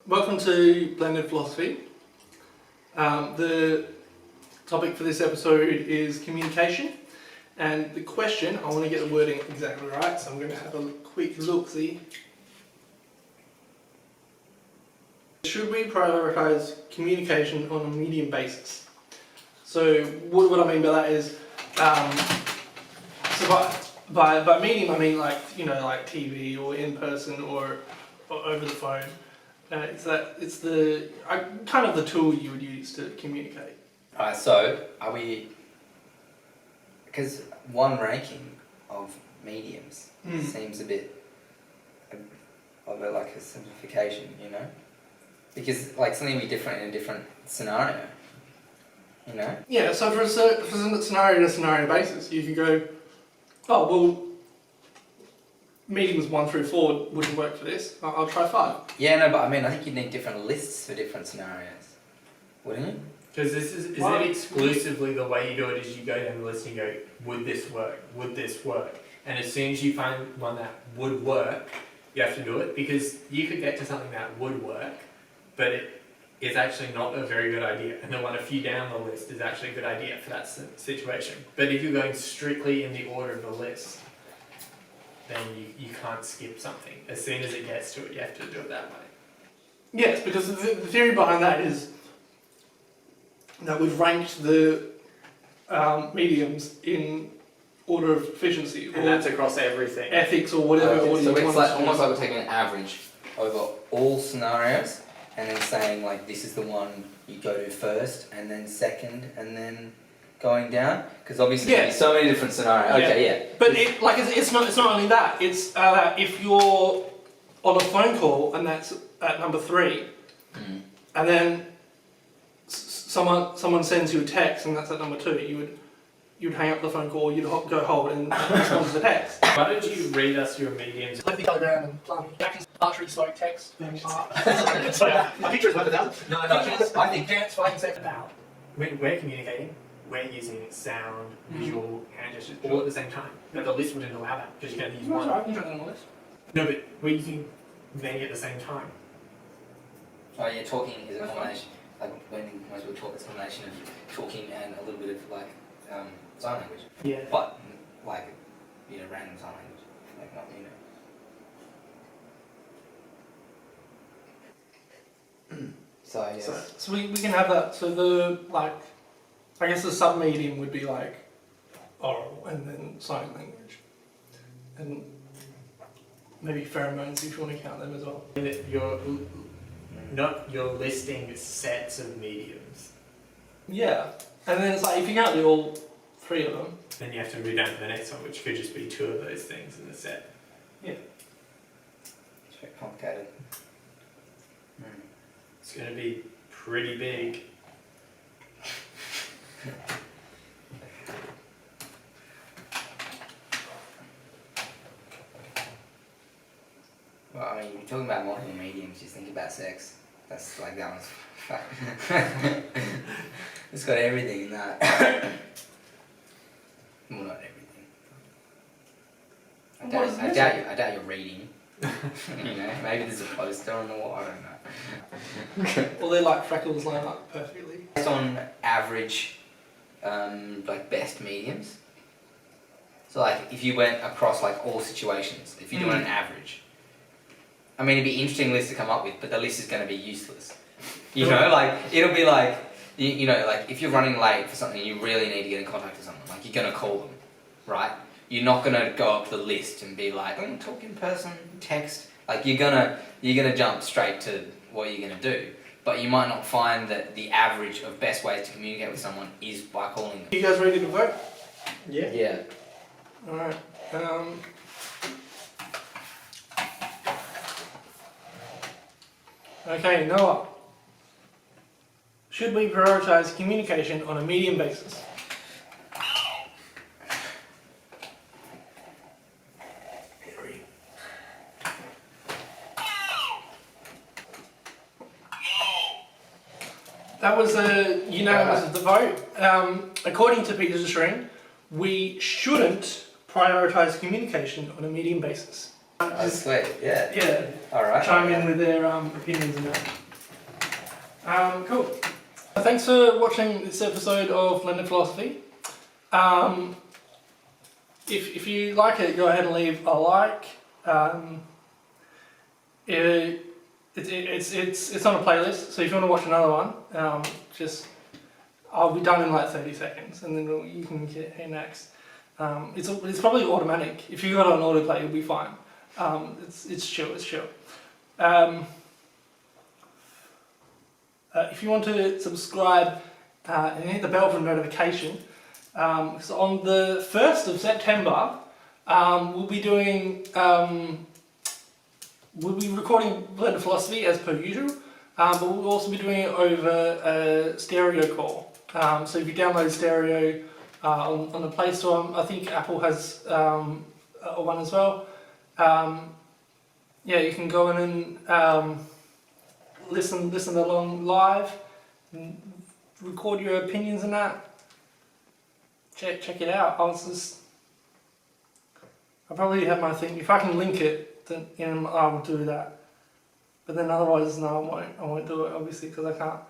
Welcome to Blended Philosophy. The topic for this episode is communication, and the question, I want to get the wording exactly right, so I'm going to have a quick look-see. Should we prioritise communication on a medium basis? So what I mean by that is, so by medium I mean like TV or in person or over the phone. It's the kind of the tool you would use to communicate. Alright, so are we? Because one ranking of mediums seems a bit of like a simplification, you know? Because like something will be different in a different scenario, you know? Yeah. So for a scenario basis, you can go, oh well, mediums 1 through 4 wouldn't work for this. I'll try 5. Yeah, no, but I mean, I think you'd need different lists for different scenarios, wouldn't you? Because is it exclusively the way you do it is you go down the list and you go, would this work? Would this work? And as soon as you find one that would work, you have to do it, because you could get to something that would work, but it is actually not a very good idea. And the one a few down the list is actually a good idea for that situation. But if you're going strictly in the order of the list, then you can't skip something. As soon as it gets to it, you have to do it that way. Yes, because the theory behind that is that we've ranked the mediums in order of efficiency, And that's across everything. ethics, or whatever. Okay, order so you it's want like to almost use. like we're taking an average over all scenarios, and then saying like this is the one you go to first, and then second, and then going down, because obviously Yeah. there's so many different scenarios. Okay, yeah. But it's not only that. It's if you're on a phone call and that's at number 3, and then someone sends you a text and that's at number 2, you'd hang up the phone call, you'd go hold and respond to the text. Why don't you read us your mediums? Left the telegram and plumbing. Archery spoke text. Then So a picture is worth 1,000. No, I think dance, fighting sex about. When we're communicating, we're using sound, visual, hand gestures all at the same time. But the list wouldn't allow that because you can only use one. I can try that on the list. No, but we're using many at the same time. Oh yeah, talking is a combination. Like when most people talk, it's a combination of talking and a little bit of like sign language. Yeah. But like random sign language, like not So yes. So we can have that. So the I guess the sub-medium would be like oral and then sign language. And maybe pheromones if you want to count them as well. You're listing sets of mediums. Yeah. And then it's like if you count all 3 of them. Then you have to move down to the next one, which could just be 2 of those things in the set. Yeah. It's very complicated. It's going to be pretty big. Well, I mean, you're talking about multiple mediums, just think about sex. That's like that one's it's got everything in that. Well, not everything. I doubt you're reading. Maybe there's a poster on the wall, I don't know. Well, they're like freckles line up perfectly. Based on average, like best mediums. So like if you went across like all situations, if you're doing an average, I mean it'd be an interesting list to come up with, but the list is going to be useless. You know, like it'll be like, like if you're running late for something, you really need to get in contact with someone. Like you're going to call them, right? You're not going to go up the list and be like, talk in person, text. Like you're gonna jump straight to what you're gonna do. But you might not find that the average of best ways to communicate with someone is by calling them. You guys ready to vote? Yeah. Yeah. Alright. Okay, Noah. Should we prioritise communication on a medium basis? That was a unanimous of the vote. According to Pipistrine, we shouldn't prioritise communication on a medium basis. Oh, Just, sweet. Yeah. yeah, Alright. chime in with their opinions and that. Cool. Thanks for watching this episode of Blended Philosophy. If you like it, go ahead and leave a like. It's on a playlist, so if you want to watch another one, I'll be done in like 30 seconds, and then you can get here next. It's probably automatic. If you got it on autoplay, you'll be fine. It's chill. If you want to subscribe and hit the bell for notification, so on the 1st of September, we'll be doing we'll be recording Blended Philosophy as per usual, but we'll also be doing it over a stereo call. So if you download stereo on the Play Store, I think Apple has one as well. Yeah, you can go in and listen along live, and record your opinions and that. Check it out. I'll probably have my thing. If I can link it, then I will do that. But then otherwise, no, I won't do it, obviously, because I can't.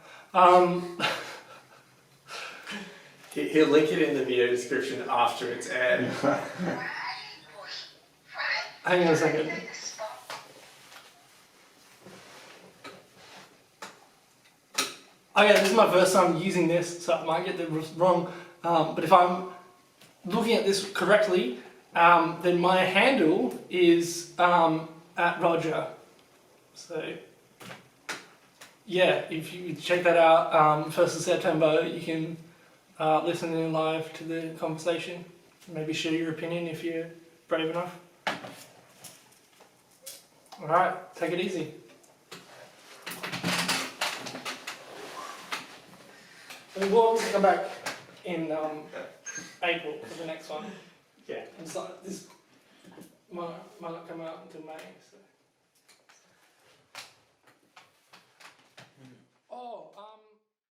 He'll link it in the video description after it's aired. Hang on a second. Okay, this is my first time using this, so I might get it wrong. But if I'm looking at this correctly, then my handle is at Roger. So yeah, if you check that out, 1st of September, you can listen in live to the conversation. Maybe share your opinion if you're brave enough. Alright, take it easy. And we'll come back in April for the next one. Yeah. And so this might not come out until May. So.